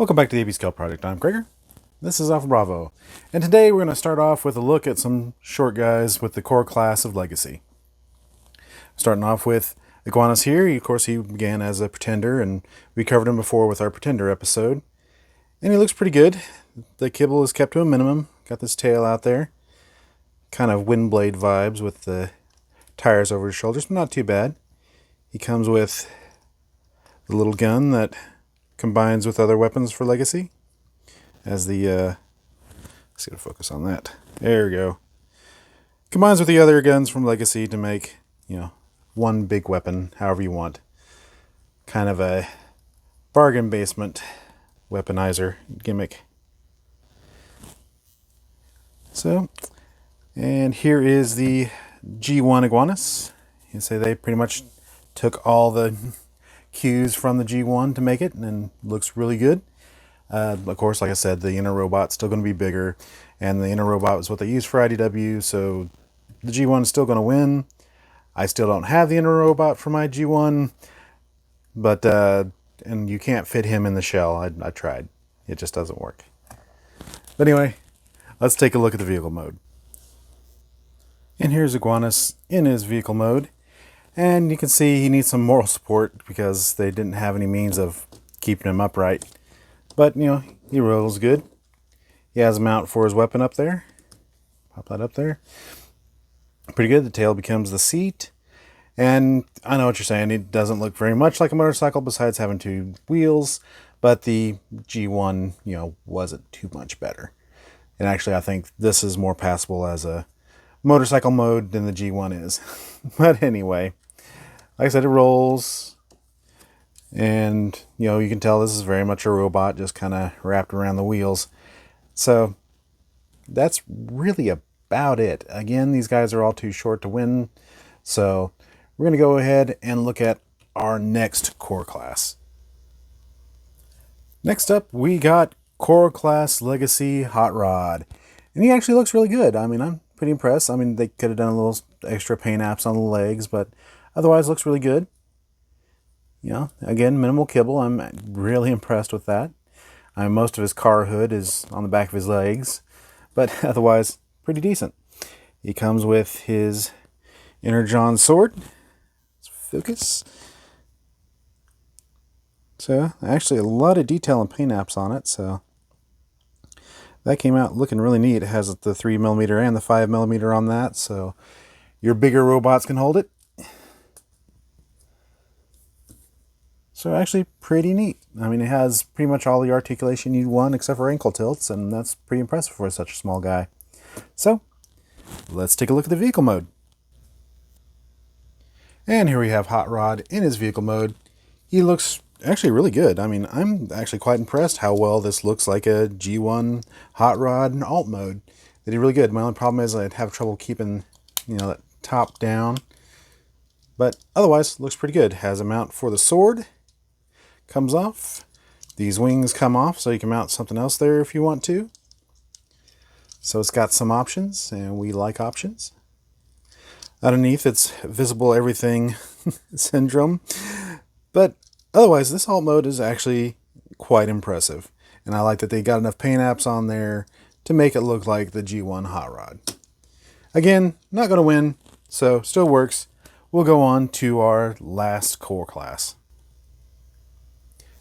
Welcome back to the AB Scale Project. I'm Gregor. This is Alpha Bravo. And today we're going to start off with a look at some short guys with the core class of Legacy. Starting off with Iguanus here. Of course, he began as a Pretender, and we covered him before with our Pretender episode. And he looks pretty good. The kibble is kept to a minimum. Got this tail out there. Kind of Windblade vibes with the tires over his shoulders, but not too bad. He comes with the little gun that combines with other weapons for Legacy. As the, let's get a focus on that. There we go. Combines with the other guns from Legacy to make, one big weapon, however you want. Kind of a bargain basement weaponizer gimmick. So, and here is the G1 Iguanus. You say they pretty much took all the cues from the G1 to make it, and looks really good. Of course, like I said, the inner robot's still going to be bigger, and the inner robot is what they use for IDW, so the G1 is still going to win. I still don't have the inner robot for my G1, but and you can't fit him in the shell. I tried. It just doesn't work. But anyway, let's take a look at the vehicle mode. And here's Iguanus in his vehicle mode. And you can see he needs some moral support because they didn't have any means of keeping him upright. But, he rolls good. He has a mount for his weapon up there. Pop that up there. Pretty good. The tail becomes the seat. And I know what you're saying. It doesn't look very much like a motorcycle besides having two wheels. But the G1, wasn't too much better. And actually, I think this is more passable as a motorcycle mode than the G1 is. But anyway, like I said, it rolls. And, you can tell this is very much a robot, just kind of wrapped around the wheels. So, that's really about it. Again, these guys are all too short to win. So, we're going to go ahead and look at our next core class. Next up, we got Core Class Legacy Hot Rod. And he actually looks really good. I mean, I'm pretty impressed. I mean, they could have done a little extra paint apps on the legs, but otherwise looks really good. Again, minimal kibble. I'm really impressed with that. Most of his car hood is on the back of his legs, but otherwise pretty decent. He comes with his Energon sword. Let's focus. So, actually a lot of detail and paint apps on it, so that came out looking really neat. It has the 3mm and the 5mm on that, so your bigger robots can hold it. So actually pretty neat. I mean, it has pretty much all the articulation you'd want except for ankle tilts, and that's pretty impressive for such a small guy. So, let's take a look at the vehicle mode. And here we have Hot Rod in his vehicle mode. He looks actually really good. I mean, I'm actually quite impressed how well this looks like a G1 Hot Rod alt mode. They did really good. My only problem is I'd have trouble keeping, that top down. But otherwise, looks pretty good. Has a mount for the sword. Comes off. These wings come off, so you can mount something else there if you want to. So it's got some options, and we like options. Underneath, it's visible everything syndrome. But otherwise, this alt mode is actually quite impressive. And I like that they got enough paint apps on there to make it look like the G1 Hot Rod. Again, not going to win, so still works. We'll go on to our last core class.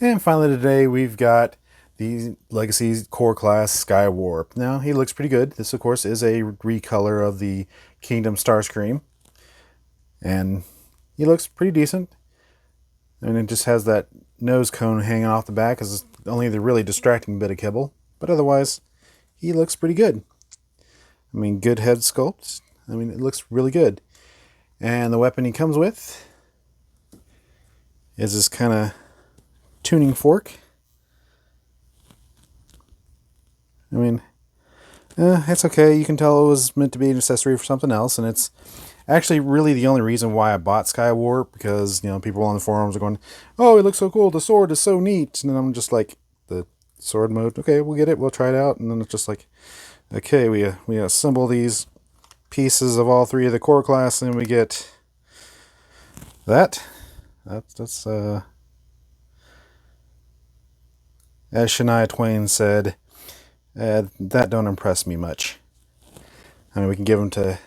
And finally today we've got the Legacy core class Skywarp. Now he looks pretty good. This of course is a recolor of the Kingdom Starscream. And he looks pretty decent. And it just has that nose cone hanging off the back as only the really distracting bit of kibble. But otherwise, he looks pretty good. I mean, good head sculpt. I mean, it looks really good. And the weapon he comes with is this kind of tuning fork. I mean, it's okay. You can tell it was meant to be an accessory for something else, and it's actually really the only reason why I bought Skywarp, because, people on the forums are going, oh, it looks so cool, the sword is so neat, and then I'm just like, the sword mode, okay, we'll get it, we'll try it out, and then it's just like, okay, we assemble these pieces of all three of the core class, and we get that's as Shania Twain said, that don't impress me much. I mean, we can give them to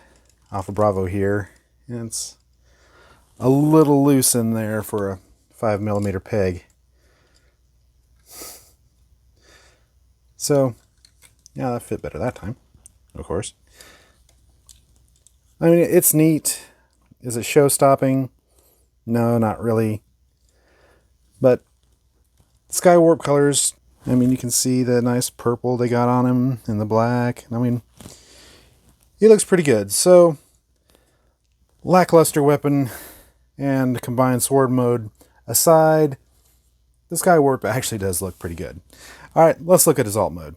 Alpha Bravo here. And it's a little loose in there for a 5mm peg. So, yeah, that fit better that time, of course. I mean, it's neat. Is it show-stopping? No, not really. But Skywarp colors, I mean, you can see the nice purple they got on him and the black. I mean, he looks pretty good. So, lackluster weapon and combined sword mode aside, the Skywarp actually does look pretty good. Alright, let's look at his alt mode.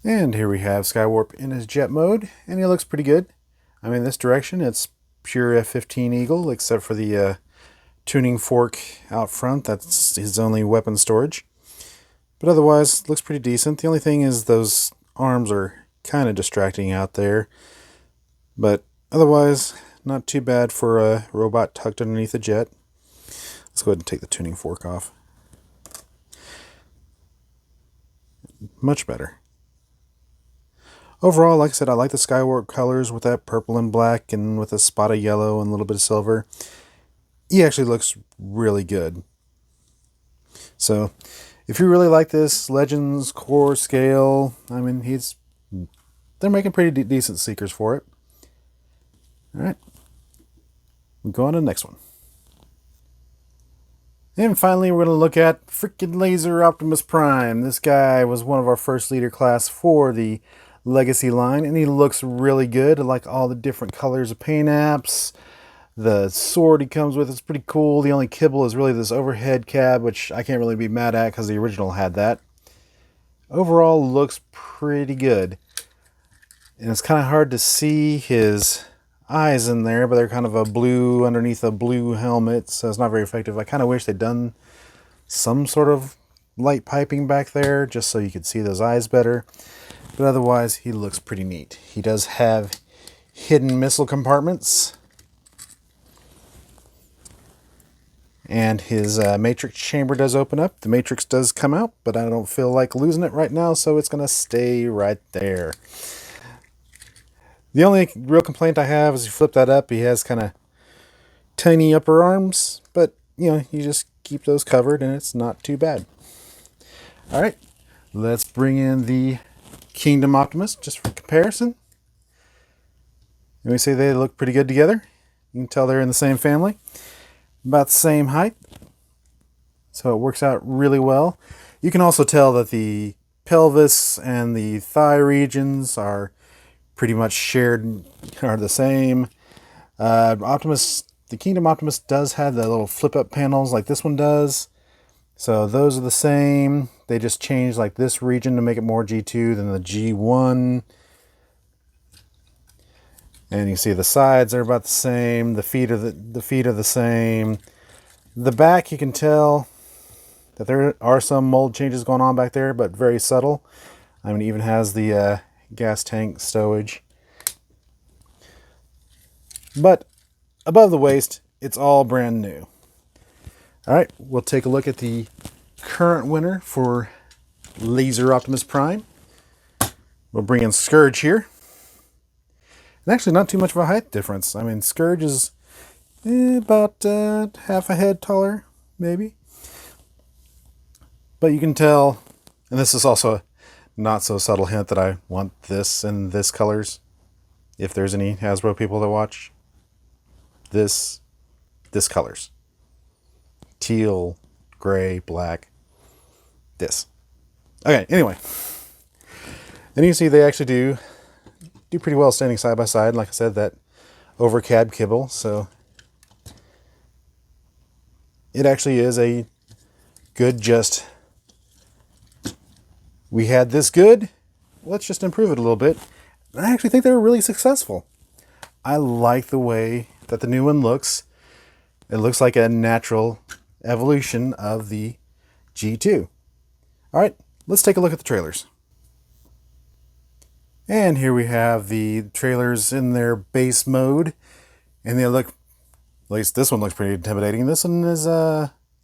And here we have Skywarp in his jet mode, and he looks pretty good. I mean, this direction, it's pure F-15 Eagle, except for the tuning fork out front. That's his only weapon storage. But otherwise, looks pretty decent. The only thing is those arms are kind of distracting out there. But otherwise, not too bad for a robot tucked underneath a jet. Let's go ahead and take the tuning fork off. Much better. Overall, like I said, I like the Skywarp colors with that purple and black and with a spot of yellow and a little bit of silver. He actually looks really good. So, if you really like this Legends core scale, I mean, they're making pretty decent seekers for it. Alright, we'll go on to the next one. And finally, we're going to look at freaking Laser Optimus Prime. This guy was one of our first leader class for the Legacy line, and he looks really good. I like all the different colors of paint apps. The sword he comes with is pretty cool. The only kibble is really this overhead cab, which I can't really be mad at because the original had that. Overall, looks pretty good. And it's kind of hard to see his eyes in there, but they're kind of a blue underneath a blue helmet, so it's not very effective. I kind of wish they'd done some sort of light piping back there just so you could see those eyes better. But otherwise, he looks pretty neat. He does have hidden missile compartments. And his matrix chamber does open up. The matrix does come out, but I don't feel like losing it right now, so it's going to stay right there. The only real complaint I have is you flip that up, he has kind of tiny upper arms, but, you know, you just keep those covered and it's not too bad. Alright, let's bring in the Kingdom Optimus, just for comparison. And we say they look pretty good together. You can tell they're in the same family. About the same height. So it works out really well. You can also tell that the pelvis and the thigh regions are pretty much shared, are the same. The Kingdom Optimus does have the little flip-up panels like this one does. So those are the same. They just changed like this region to make it more G2 than the G1. And you see the sides are about the same. The feet are the same. The back, you can tell that there are some mold changes going on back there, but very subtle. I mean, it even has the gas tank stowage. But above the waist, it's all brand new. All right, we'll take a look at the current winner for Laser Optimus Prime. We'll bring in Scourge here. And actually not too much of a height difference. I mean, Scourge is about half a head taller, maybe. But you can tell, and this is also a not so subtle hint that I want this in this colors. If there's any Hasbro people that watch. This colors. Teal, gray, black. This. Okay, anyway. And you can see they actually do pretty well standing side by side. Like I said, that over cab kibble. So it actually is a good just, we had this good, let's just improve it a little bit. And I actually think they were really successful. I like the way that the new one looks. It looks like a natural evolution of the G2. Alright, let's take a look at the trailers. And here we have the trailers in their base mode. And they look, at least this one looks pretty intimidating. This one is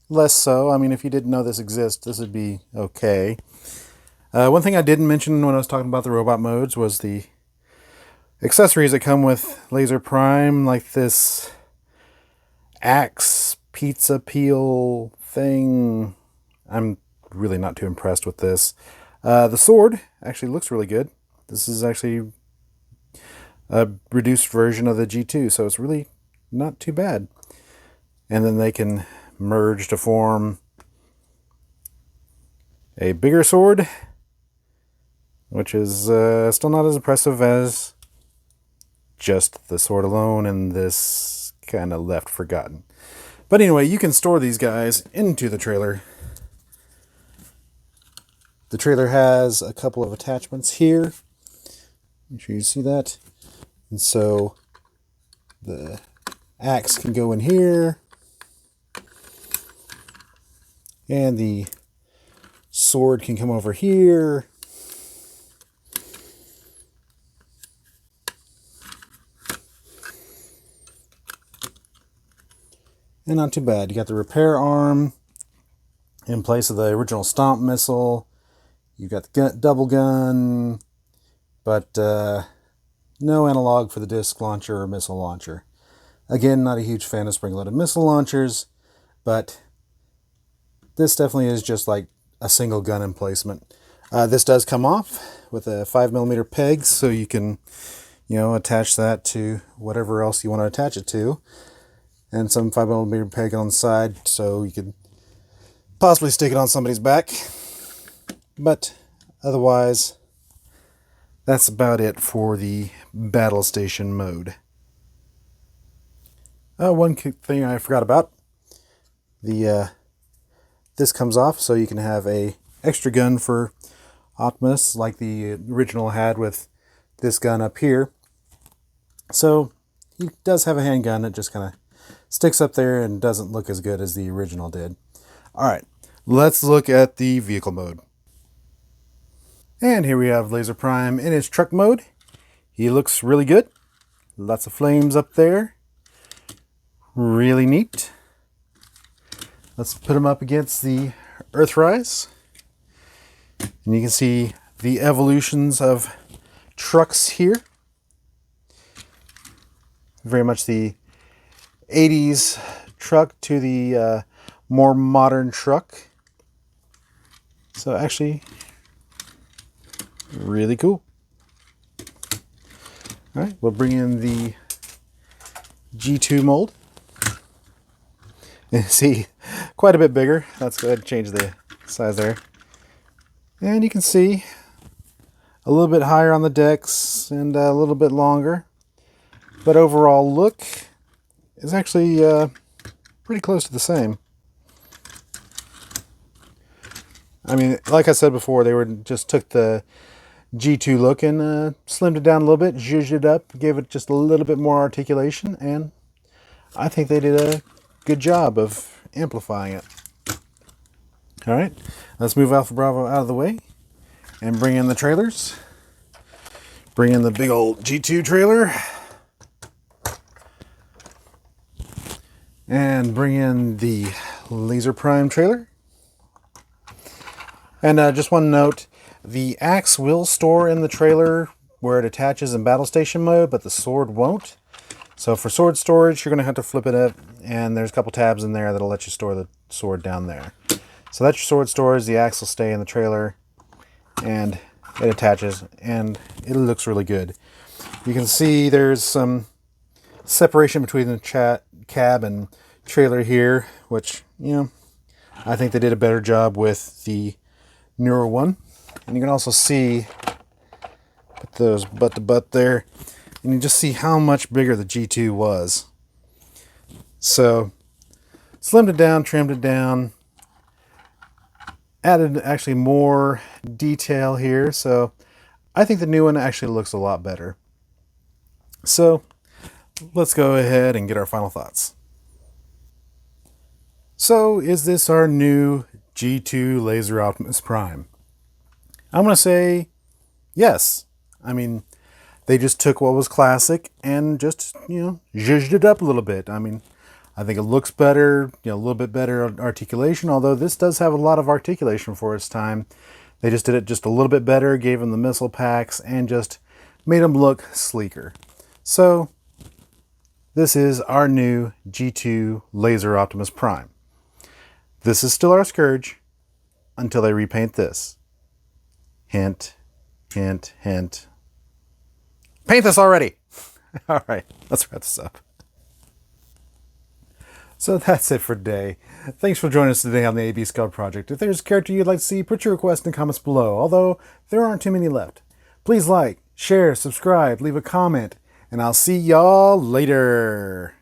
less so. I mean, if you didn't know this exists, this would be okay. One thing I didn't mention when I was talking about the robot modes was the accessories that come with Laser Prime, like this axe pizza peel thing. I'm really not too impressed with this. The sword actually looks really good. This is actually a reduced version of the G2, so it's really not too bad. And then they can merge to form a bigger sword, which is still not as impressive as just the sword alone, and this kind of left forgotten. But anyway, you can store these guys into the trailer. The trailer has a couple of attachments here. Make sure you see that. And so the axe can go in here, and the sword can come over here. And not too bad. You got the repair arm in place of the original Stomp missile. You got the double gun, but no analog for the disc launcher or missile launcher. Again, not a huge fan of spring-loaded missile launchers, but this definitely is just like a single gun emplacement. This does come off with a 5mm peg, so you can, attach that to whatever else you want to attach it to. And some 5mm peg on the side, so you could possibly stick it on somebody's back. But otherwise, that's about it for the battle station mode. One thing I forgot about, this comes off, so you can have a extra gun for Optimus, like the original had with this gun up here. So he does have a handgun. It just kind of sticks up there and doesn't look as good as the original did. Alright, let's look at the vehicle mode. And here we have Laser Prime in his truck mode. He looks really good. Lots of flames up there. Really neat. Let's put him up against the Earthrise. And you can see the evolutions of trucks here. Very much the 80s truck to the more modern truck. So actually, really cool. All right, we'll bring in the G2 mold. And see, quite a bit bigger. Let's go ahead and change the size there. And you can see a little bit higher on the decks and a little bit longer. But overall look is actually pretty close to the same. I mean, like I said before, they just took the G2 look and slimmed it down a little bit, zhuzhed it up, gave it just a little bit more articulation, and I think they did a good job of amplifying it. All right, let's move Alpha Bravo out of the way and bring in the trailers. Bring in the big old G2 trailer. And bring in the Laser Prime trailer. And just one note, the axe will store in the trailer where it attaches in battle station mode, but the sword won't. So for sword storage, you're going to have to flip it up, and there's a couple tabs in there that'll let you store the sword down there. So that's your sword storage. The axe will stay in the trailer, and it attaches, and it looks really good. You can see there's some separation between the cab and trailer here, which, I think they did a better job with the newer one. And you can also see, put those butt to butt there, and you just see how much bigger the G2 was. So, slimmed it down, trimmed it down, added actually more detail here, so I think the new one actually looks a lot better. So, let's go ahead and get our final thoughts. So, is this our new G2 Laser Optimus Prime? I'm going to say yes. I mean, they just took what was classic and just, zhuzhed it up a little bit. I mean, I think it looks better, a little bit better articulation, although this does have a lot of articulation for its time. They just did it just a little bit better, gave them the missile packs, and just made them look sleeker. So this is our new G2 Laser Optimus Prime. This is still our Scourge until they repaint this. Hint, hint, hint. Paint this already! All right, let's wrap this up. So that's it for today. Thanks for joining us today on the AB Scout Project. If there's a character you'd like to see, put your request in the comments below, although there aren't too many left. Please like, share, subscribe, leave a comment, and I'll see y'all later.